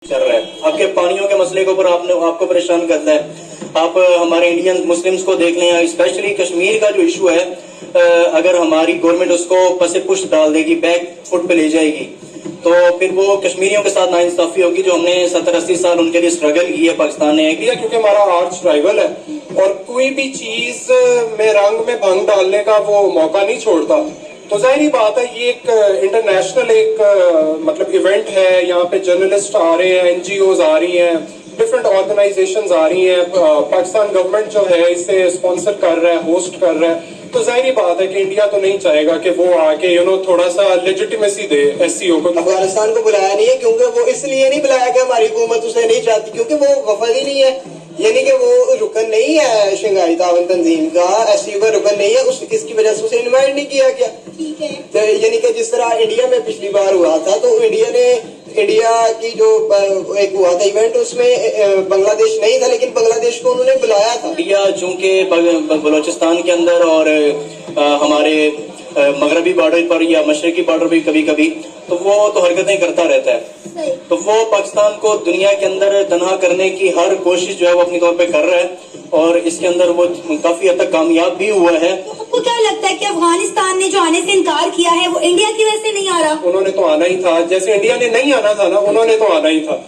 चल रहा है, आपके पानियों के मसले के ऊपर आपको परेशान करता है। आप हमारे इंडियन मुस्लिम्स को देख लें, स्पेशली कश्मीर का जो इशू है, अगर हमारी गवर्नमेंट उसको पसे पुष्ट डाल देगी, बैक फुट पे ले जाएगी, तो फिर वो कश्मीरियों के साथ नाइंसाफी होगी जो हमने 70-80 साल उनके लिए स्ट्रगल की है पाकिस्तान ने। क्योंकि हमारा आर्च राइवल है और कोई भी चीज में रंग में भंग डालने का वो मौका नहीं छोड़ता। तो जाहिर बात है ये एक इंटरनेशनल मतलब इवेंट है। यहाँ पे जर्नलिस्ट आ रहे हैं, एनजीओज आ रही हैं, डिफरेंट ऑर्गेनाइजेशंस आ रही हैं, पाकिस्तान गवर्नमेंट जो है इसे स्पॉन्सर कर रहा है, होस्ट कर रहा है। तो जाहिर बात है कि इंडिया तो नहीं चाहेगा कि वो आके थोड़ा सा लेजिटिमेसी दे एससीओ को। अफगानिस्तान को बुलाया नहीं है क्योंकि वो इसलिए नहीं बुलाया कि हमारी हुकूमत उसे नहीं चाहती, क्योंकि वो वफद ही नहीं है, यानी कि वो रुकन नहीं है शंघाई ताउन तंजीम का, एससीओ का रुकन नहीं है, इसकी वजह से उसे इन्वाइट नहीं किया गया। ठीक है, तो यानी कि जिस तरह इंडिया में पिछली बार हुआ था, तो इंडिया की जो एक हुआ था इवेंट, उसमें बांग्लादेश नहीं था, लेकिन बांग्लादेश को उन्होंने बुलाया था। इंडिया चूंकि बलोचिस्तान के अंदर और हमारे मगरबी बॉर्डर पर या मशरकी बॉर्डर भी कभी कभी तो वो तो हरकतें करता रहता है, तो वो पाकिस्तान को दुनिया के अंदर तनहा करने की हर कोशिश जो है वो अपनी तौर पे कर रहा है, और इसके अंदर वो काफी हद तक कामयाब भी हुआ है। आपको क्या लगता है कि अफगानिस्तान ने जो आने से इनकार किया है वो इंडिया की वजह से नहीं आ रहा? उन्होंने तो आना ही था, जैसे इंडिया ने नहीं आना था ना, उन्होंने तो आना ही था।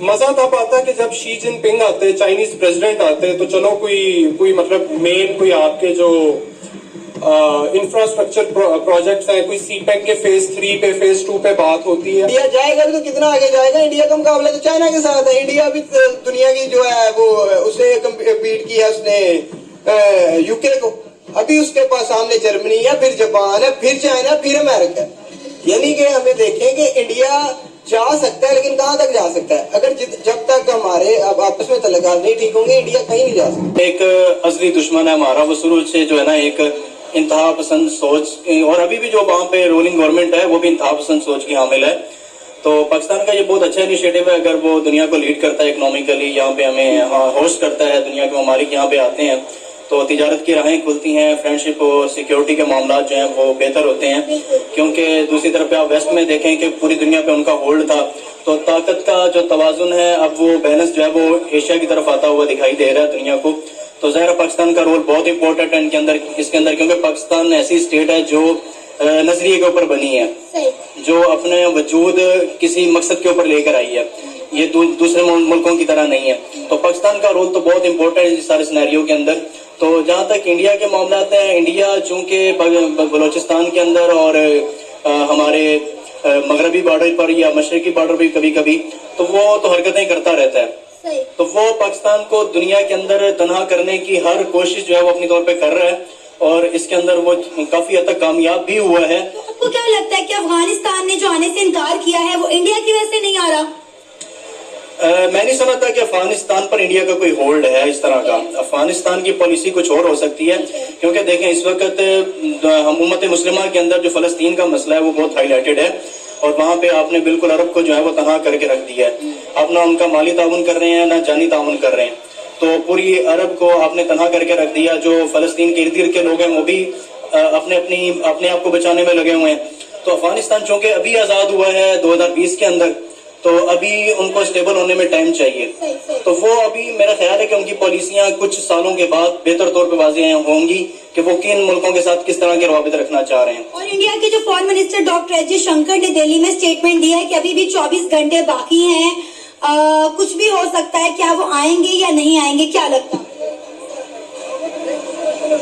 मजा तब आता कि जब शी जिनपिंग आते, चाइनीज प्रेसिडेंट आते, तो चलो कोई मतलब मेन कोई आपके जो इंफ्रास्ट्रक्चर प्रोजेक्ट्स हैं, कोई सीपेक के फेज 3 पे, फेज 2 पे बात होती है। इंडिया जाएगा तो कितना आगे जाएगा? इंडिया का मुकाबला तो चाइना के साथ है। इंडिया भी दुनिया की जो है वो उसे कम्पीट किया उसने यूके को, अभी उसके पास सामने जर्मनी है, फिर जापान है, फिर चाइना, फिर अमेरिका। यानी कि हमें देखें कि इंडिया जा सकता है, लेकिन कहाँ तक जा सकता है? अगर जब तक हमारे अब आपस में तल्लुकात नहीं ठीक होंगे, इंडिया कहीं नहीं जा सकता। एक असली दुश्मन है हमारा, वो शुरू से जो है ना एक इंतहा पसंद सोच, और अभी भी जो वहाँ पे रूलिंग गवर्नमेंट है वो भी इंतहा पसंद सोच की हामिल है। तो पाकिस्तान का ये बहुत अच्छा इनिशिएटिव है, अगर वो दुनिया को लीड करता है इकोनॉमिकली, यहाँ पे हमें होस्ट करता है, दुनिया के ममालिक यहाँ पे आते हैं, तो तिजारत की राहें खुलती हैं, फ्रेंडशिप और सिक्योरिटी के मामला जो हैं वो बेहतर होते हैं। क्योंकि दूसरी तरफ आप वेस्ट में देखें कि पूरी दुनिया पे उनका होल्ड था, तो ताकत का जो तवाजुन है अब वो बैलेंस जो है वो एशिया की तरफ आता हुआ दिखाई दे रहा है दुनिया को। तो ज़ाहिर पाकिस्तान का रोल बहुत इंपॉर्टेंट है इसके अंदर, क्योंकि पाकिस्तान ऐसी स्टेट है जो नजरिए के ऊपर बनी है, जो अपने वजूद किसी मकसद के ऊपर लेकर आई है, ये दूसरे मुल्कों की तरह नहीं है। तो पाकिस्तान का रोल तो बहुत इंपॉर्टेंट है इस सारे सिनेरियो के अंदर। तो जहाँ तक इंडिया के मामलात हैं, इंडिया चूंकि बलोचिस्तान के अंदर और हमारे मगरबी बॉर्डर पर या मशरकी बॉर्डर भी कभी कभी तो वो तो हरकतें करता रहता है, तो वो पाकिस्तान को दुनिया के अंदर तनहा करने की हर कोशिश जो है वो अपनी तौर पे कर रहा है, और इसके अंदर वो काफी हद तक कामयाब भी हुआ है। आपको क्या लगता है कि अफगानिस्तान ने जो आने से इनकार किया है वो इंडिया की वजह से नहीं आ रहा? मैं नहीं समझता कि अफगानिस्तान पर इंडिया का कोई होल्ड है इस तरह का। अफगानिस्तान की पॉलिसी कुछ और हो सकती है, क्योंकि देखें इस वक्त हम उम्मत मुस्लिमा के अंदर जो फलस्तीन का मसला है वो बहुत हाईलाइटेड है, और वहाँ पे आपने बिल्कुल अरब को जो है वो तनहा करके रख दिया है। आप ना उनका माली ताउन कर रहे हैं ना जानी ताउन कर रहे हैं, तो पूरी अरब को आपने तनहा करके रख दिया। जो फलस्तीन के इर्द गिर्द के लोग हैं वो भी अपने आप को बचाने में लगे हुए हैं। तो अफगानिस्तान चूंकि अभी आज़ाद हुआ है 2020 के अंदर, तो अभी उनको स्टेबल होने में टाइम चाहिए। तो वो अभी मेरा ख्याल है कि उनकी पॉलिसियां कुछ सालों के बाद बेहतर तौर पे वाज़ेह होंगी कि वो किन मुल्कों के साथ किस तरह के रवाबित रखना चाह रहे हैं। और इंडिया के जो foreign minister doctor S Jaishankar ने दिल्ली में स्टेटमेंट दिया है कि अभी भी 24 घंटे बाकी हैं, कुछ भी हो सकता है, क्या वो आएंगे या नहीं आएंगे, क्या लगता है?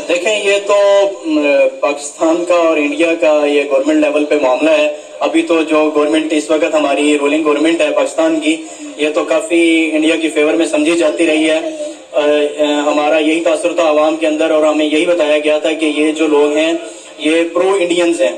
देखें ये तो पाकिस्तान का और इंडिया का ये गवर्नमेंट लेवल पे मामला है। अभी तो जो गवर्नमेंट इस वक्त हमारी रूलिंग गवर्नमेंट है पाकिस्तान की, ये तो काफी इंडिया की फेवर में समझी जाती रही है। हमारा यही तासुर था आवाम के अंदर, और हमें यही बताया गया था कि ये जो लोग हैं ये प्रो इंडियंस हैं,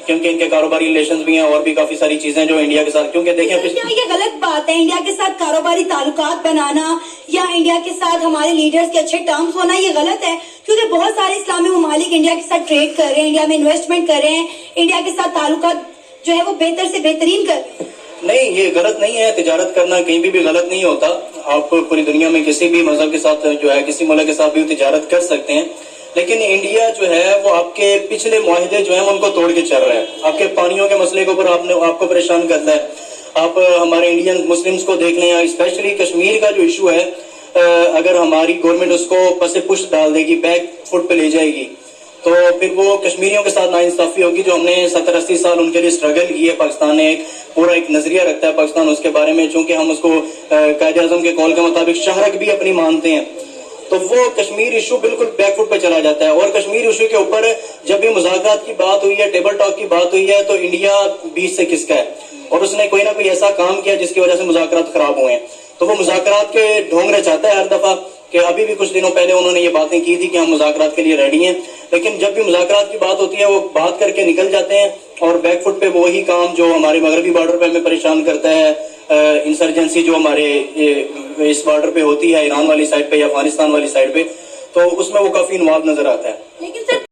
क्योंकि इनके कारोबारी रिलेशंस भी हैं और भी काफी सारी चीजें जो इंडिया के साथ, क्योंकि देखें ये गलत बात है इंडिया के साथ कारोबारी ताल्लुकात बनाना या इंडिया के साथ हमारे लीडर्स के अच्छे टर्म्स होना, ये गलत है, क्योंकि बहुत सारे इस्लामी ममालिक इंडिया के साथ ट्रेड कर रहे हैं, इंडिया में इन्वेस्टमेंट कर रहे हैं, इंडिया के साथ ताल्लुकात जो है वो बेहतर से बेहतरीन कर रहे हैं। नहीं, ये गलत नहीं है, तिजारत करना कहीं भी गलत नहीं होता। आप पूरी दुनिया में किसी भी मजहब के साथ जो है किसी मुल्क के साथ भी तिजारत कर सकते हैं, लेकिन इंडिया जो है वो आपके पिछले मुआहदे जो है उनको तोड़ के चल रहा है। आपके पानियों के मसले के ऊपर आपको परेशान करता है, آپ ہمارے انڈین مسلمز کو دیکھ لیں, اسپیشلی کشمیر کا جو ایشو ہے, اگر ہماری گورنمنٹ اس کو پس پشت ڈال دے گی, بیک فٹ پہ لے جائے گی, تو پھر وہ کشمیریوں کے ساتھ ناانصافی ہوگی. جو ہم نے 70-80 سال ان کے لیے اسٹرگل کی ہے, پاکستان نے پورا ایک نظریہ رکھتا ہے پاکستان اس کے بارے میں, چونکہ ہم اس کو قائد اعظم کے قول کے مطابق شہرک بھی اپنی مانتے ہیں, تو وہ کشمیر ایشو بالکل بیک فٹ پہ چلا جاتا ہے. اور کشمیر ایشو کے اوپر جب بھی مذاکرات کی بات ہوئی ہے, ٹیبل ٹاک کی بات ہوئی ہے, تو انڈیا بیچ سے کس کا ہے, اور اس نے کوئی نہ کوئی ایسا کام کیا جس کی وجہ سے مذاکرات خراب ہوئے ہیں. تو وہ مذاکرات کے ڈھونگ رچاتا ہے ہر دفعہ, کہ ابھی بھی کچھ دنوں پہلے انہوں نے یہ باتیں کی تھی کہ ہم مذاکرات کے لیے ریڈی ہیں, لیکن جب بھی مذاکرات کی بات ہوتی ہے وہ بات کر کے نکل جاتے ہیں, اور بیک فٹ پہ وہی کام جو ہمارے مغربی بارڈر پہ ہمیں پریشان کرتا ہے, انسرجنسی جو ہمارے اس بارڈر پہ ہوتی ہے ایران والی سائڈ پہ یا افغانستان والی سائڈ پہ, تو اس میں وہ کافی انوالو نظر آتا ہے. لیکن سر